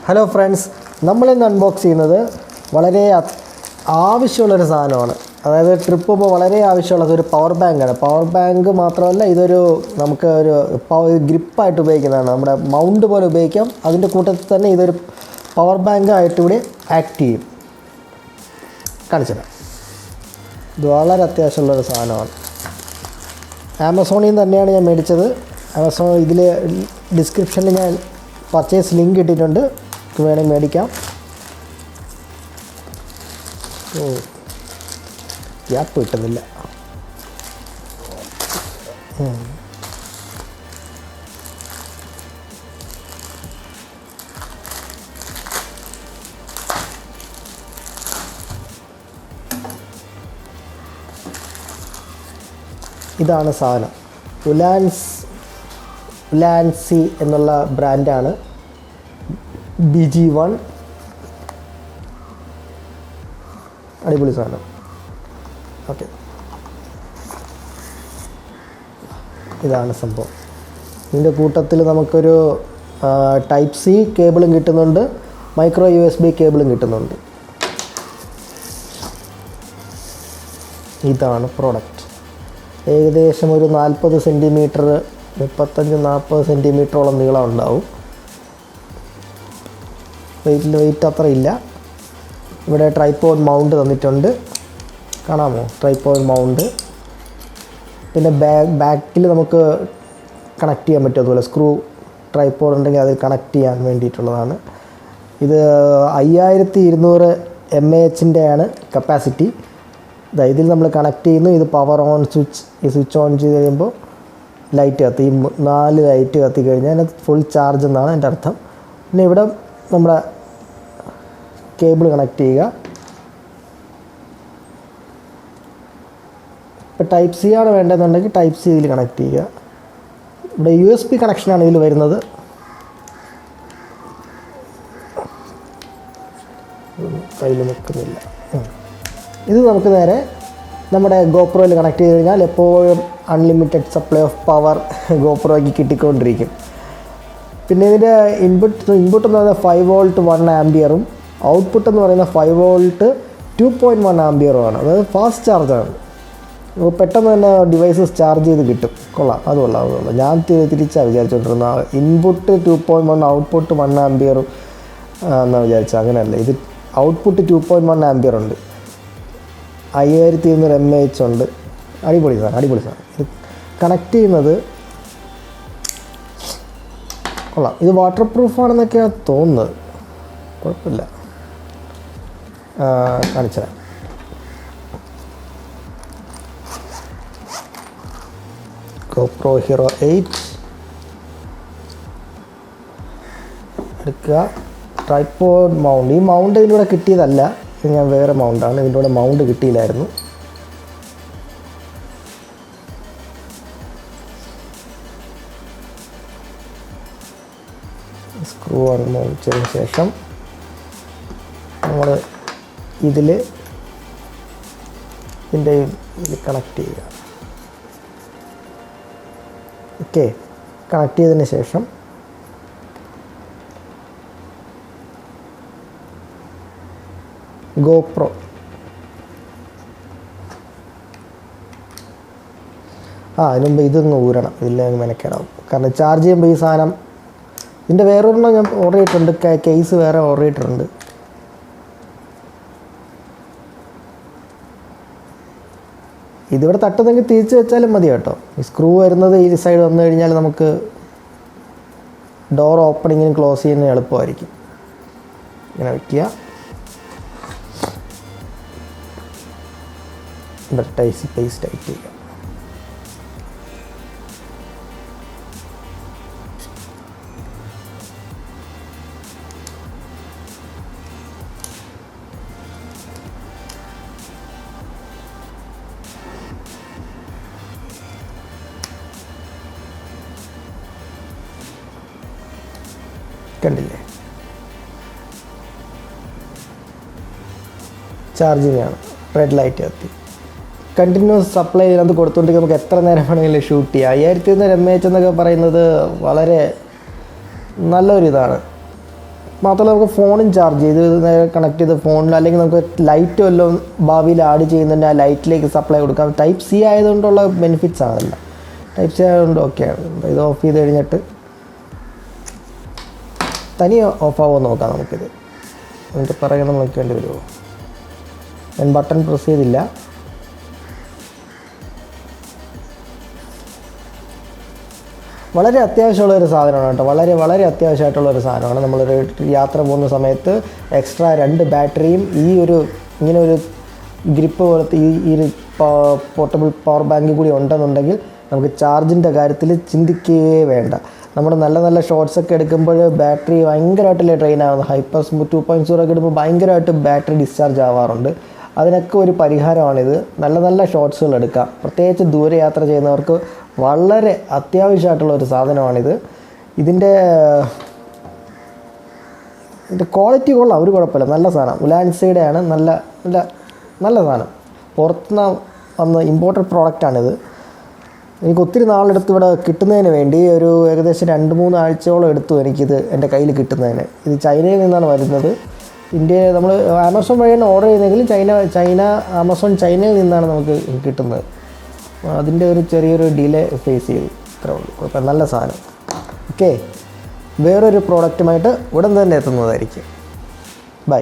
Hello friends, നമ്മളിന്ന് unbox ചെയ്യുന്നത് വളരെ ആവശ്യമുള്ളൊരു സാധനമാണ്. അതായത് ട്രിപ്പ് പോകുമ്പോൾ വളരെ ആവശ്യമുള്ളത് ഒരു പവർ ബാങ്കാണ്. പവർ ബാങ്ക് മാത്രമല്ല, ഇതൊരു നമുക്ക് ഒരു ഗ്രിപ്പായിട്ട് ഉപയോഗിക്കുന്നതാണ്. നമ്മുടെ മൗണ്ട് പോലെ ഉപയോഗിക്കാം. അതിൻ്റെ കൂട്ടത്തിൽ തന്നെ ഇതൊരു പവർ ബാങ്കായിട്ട് കൂടി ആക്ട് ചെയ്യും. കാണിച്ചത് ഇത് വളരെ അത്യാവശ്യമുള്ളൊരു സാധനമാണ്. ആമസോണിൽ നിന്ന് തന്നെയാണ് ഞാൻ മേടിച്ചത്. ആമസോൺ ഇതിൽ ഡിസ്ക്രിപ്ഷനിൽ ഞാൻ പർച്ചേസ് ലിങ്ക് ഇട്ടിട്ടുണ്ട്, വേണമെങ്കിൽ മേടിക്കാം. ഗ്യാപ്പ് കിട്ടുന്നില്ല. ഇതാണ് സാധനം. ഉലാൻസി എന്നുള്ള ബ്രാൻഡാണ്. BG-1 അടിപൊളി സാധനം. ഓക്കെ, ഇതാണ് സംഭവം. ഇതിൻ്റെ കൂട്ടത്തിൽ നമുക്കൊരു ടൈപ്പ് സി കേബിളും കിട്ടുന്നുണ്ട്, മൈക്രോ USB കേബിളും കിട്ടുന്നുണ്ട്. ഇതാണ് പ്രോഡക്റ്റ്. ഏകദേശം ഒരു 40 സെൻറ്റിമീറ്റർ, 35-40 സെൻറ്റിമീറ്ററോളം നീളം ഉണ്ടാവും. വെയിറ്റ് അത്ര ഇല്ല. ഇവിടെ ട്രൈപോഡ് മൗണ്ട് തന്നിട്ടുണ്ട്, കാണാമോ? Tripod mount. പിന്നെ ബാക്കിൽ നമുക്ക് കണക്ട് ചെയ്യാൻ പറ്റും. അതുപോലെ സ്ക്രൂ ട്രൈപോഡ് ഉണ്ടെങ്കിൽ അതിൽ കണക്ട് ചെയ്യാൻ വേണ്ടിയിട്ടുള്ളതാണ്. ഇത് 5200 mAh ആണ് കപ്പാസിറ്റി. ഇതിൽ നമ്മൾ കണക്ട് ചെയ്യുന്നു. ഇത് പവർ ഓൺ സ്വിച്ച്. ഈ സ്വിച്ച് ഓൺ ചെയ്ത് കഴിയുമ്പോൾ ലൈറ്റ് കത്തി. 4 ലൈറ്റ് കത്തി കഴിഞ്ഞാൽ അതിനകത്ത് ഫുൾ ചാർജ് എന്നാണ് എൻ്റെ അർത്ഥം. പിന്നെ ഇവിടെ നമ്മുടെ കേബിൾ കണക്ട് ചെയ്യുക. ഇപ്പോൾ ടൈപ്പ് സി ആണ് വേണ്ടതെന്നുണ്ടെങ്കിൽ ടൈപ്പ് സി ഇതിൽ കണക്ട് ചെയ്യുക. ഇവിടെ USB കണക്ഷനാണ് ഇതിൽ വരുന്നത്. കയ്യിൽ നിൽക്കുന്നില്ല. ഇത് നമുക്ക് നേരെ നമ്മുടെ ഗോപ്രോയിൽ കണക്ട് ചെയ്ത് കഴിഞ്ഞാൽ എപ്പോഴും അൺലിമിറ്റഡ് സപ്ലൈ ഓഫ് പവർ ഗോപ്രോയ്ക്ക് കിട്ടിക്കൊണ്ടിരിക്കും. പിന്നെ ഇതിൻ്റെ ഇൻപുട്ട് എന്ന് പറയുന്നത് 5 വോൾട്ട് 1 ആംപിയറും ഔട്ട്പുട്ട് എന്ന് പറയുന്നത് 5 വോൾട്ട് 2.1 ആംപിയറുമാണ്. അതായത് ഫാസ്റ്റ് ചാർജാണ്. പെട്ടെന്ന് തന്നെ ഡിവൈസസ് ചാർജ് ചെയ്ത് കിട്ടും. കൊള്ളാം, അത് കൊള്ളാം. ഞാൻ തിരിച്ചാണ് വിചാരിച്ചുകൊണ്ടിരുന്നത്. ഇൻപുട്ട് 2.1, ഔട്ട്പുട്ട് 1 ആംപിയറും എന്നാണ് വിചാരിച്ചത്. അങ്ങനെയല്ല, ഇത് ഔട്ട്പുട്ട് 2.1 ആംപിയർ ഉണ്ട്, 5200 mAh ഉണ്ട്. അടിപൊളി സാധനം. ഇത് കണക്ട് ചെയ്യുന്നത് കൊള്ളാം. ഇത് വാട്ടർ പ്രൂഫാണെന്നൊക്കെയാണ് തോന്നുന്നത്. കുഴപ്പമില്ല, കാണിച്ചുതരാം. GoPro Hero 8 എടുക്കുക. Tripod mount. ഈ മൗണ്ട് ഇതിലൂടെ കിട്ടിയതല്ല, ഇത് ഞാൻ വേറെ മൗണ്ടാണ്. ഇതിൻ്റെ കൂടെ മൗണ്ട് കിട്ടിയില്ലായിരുന്നു. സ്ക്രൂ അൺമൗണ്ടിന് ശേഷം നമ്മൾ ഇതിൽ കണക്ട് ചെയ്യുക. ഓക്കെ, കണക്ട് ചെയ്തതിന് ശേഷം ഗോപ്രോ അതിന് മുമ്പ് ഇതൊന്ന് ഊരണം. ഇതില്ലെങ്കിൽ മെനക്കേടാവും. കാരണം ചാർജ് ചെയ്യുമ്പോൾ ഈ സാധനം, ഇതിൻ്റെ വേറൊരെണ്ണം ഞാൻ ഓർഡർ ചെയ്തിട്ടുണ്ട്. കേസ് വേറെ ഓർഡർ ചെയ്തിട്ടുണ്ട്. ഇതിവിടെ തട്ടുന്നെങ്കിൽ തിരിച്ച് വെച്ചാലും മതി കേട്ടോ. ഈ സ്ക്രൂ വരുന്നത് ഈ സൈഡ് വന്നു കഴിഞ്ഞാൽ നമുക്ക് ഡോർ ഓപ്പണിങ്ങിനും ക്ലോസ് ചെയ്യുന്നതിന് എളുപ്പമായിരിക്കും. ഇങ്ങനെ വയ്ക്കുക. പേസ്റ്റ് ടൈറ്റ് ചെയ്യുക. കണ്ടില്ലേ, ചാർജിങ് ആണ്. റെഡ് ലൈറ്റ് കത്തി. കണ്ടിന്യൂസ് സപ്ലൈ അത് കൊടുത്തുകൊണ്ടെങ്കിൽ നമുക്ക് എത്ര നേരം വേണമെങ്കിലും ഷൂട്ട് ചെയ്യാം. 5200 mAh എന്നൊക്കെ പറയുന്നത് വളരെ നല്ലൊരിതാണ്. മാത്രമല്ല നമുക്ക് ഫോണും ചാർജ് ചെയ്ത് നേരെ കണക്ട് ചെയ്ത് ഫോണിൽ, അല്ലെങ്കിൽ നമുക്ക് ലൈറ്റ് വല്ലതും ഭാവിയിൽ ആഡ് ചെയ്യുന്നുണ്ട്, ആ ലൈറ്റിലേക്ക് സപ്ലൈ കൊടുക്കാം. ടൈപ്പ് സി ആയതുകൊണ്ടുള്ള ബെനിഫിറ്റ്സ് ആണല്ല. ടൈപ്പ് സി ആയതുകൊണ്ട് ഓക്കെയാണ്. ഇത് ഓഫ് ചെയ്ത് കഴിഞ്ഞിട്ട് തനിയെ ഓഫാവുമോ നോക്കാം നമുക്കിത്. എന്നിട്ട് പറയുന്നത് നോക്കേണ്ടി വരുമോ? ഞാൻ ബട്ടൺ പ്രസ് ചെയ്തില്ല. വളരെ അത്യാവശ്യമുള്ളൊരു സാധനമാണ് കേട്ടോ. വളരെ വളരെ അത്യാവശ്യമായിട്ടുള്ളൊരു സാധനമാണ്. നമ്മളൊരു യാത്ര പോകുന്ന സമയത്ത് എക്സ്ട്രാ 2 ബാറ്ററിയും ഇങ്ങനെ ഒരു ഗ്രിപ്പ് പോലത്തെ ഈ ഒരു പോർട്ടബിൾ പവർ ബാങ്ക് കൂടി ഉണ്ടെന്നുണ്ടെങ്കിൽ നമുക്ക് ചാർജിൻ്റെ കാര്യത്തിൽ ചിന്തിക്കുകയേ വേണ്ട. നമ്മുടെ നല്ല നല്ല ഷോട്ട്സൊക്കെ എടുക്കുമ്പോൾ ബാറ്ററി ഭയങ്കരമായിട്ടല്ലേ ട്രെയിൻ ആവുന്നത്. ഹൈപ്പർ 2.0 ഒക്കെ ഇടുമ്പോൾ ഭയങ്കരമായിട്ട് ബാറ്ററി ഡിസ്ചാർജ് ആവാറുണ്ട്. അതിനൊക്കെ ഒരു പരിഹാരമാണിത്. നല്ല നല്ല ഷോട്ട്സുകൾ എടുക്കാം. പ്രത്യേകിച്ച് ദൂരയാത്ര ചെയ്യുന്നവർക്ക് വളരെ അത്യാവശ്യമായിട്ടുള്ളൊരു സാധനമാണിത്. ഇതിൻ്റെ ക്വാളിറ്റി കൊള്ളാം, ഒരു കുഴപ്പമില്ല. നല്ല സാധനം. ഉലാൻസയുടെയാണ്. നല്ല നല്ല നല്ല സാധനം. പുറത്തുനിന്ന് വന്ന ഇമ്പോർട്ടഡ് പ്രോഡക്റ്റാണിത്. എനിക്ക് ഒത്തിരി നാളെടുത്ത് ഇവിടെ കിട്ടുന്നതിന് വേണ്ടി ഏകദേശം 2-3 ആഴ്ചയോളം എടുത്തു എനിക്കിത് എൻ്റെ കയ്യിൽ കിട്ടുന്നതിന്. ഇത് ചൈനയിൽ നിന്നാണ് വരുന്നത്. ഇന്ത്യയിൽ നമ്മൾ ആമസോൺ വഴിയാണ് ഓർഡർ ചെയ്യുന്നതെങ്കിൽ ആമസോൺ ചൈനയിൽ നിന്നാണ് നമുക്ക് കിട്ടുന്നത്. അതിൻ്റെ ഒരു ചെറിയൊരു ഡിലേ ഫേസ് ചെയ്തു, ഇത്രേ ഉള്ളൂ. കുഴപ്പം, നല്ല സാധനം. ഓക്കെ, വേറൊരു പ്രോഡക്റ്റുമായിട്ട് ഉടൻ തന്നെ എത്തുന്നതായിരിക്കും. ബൈ.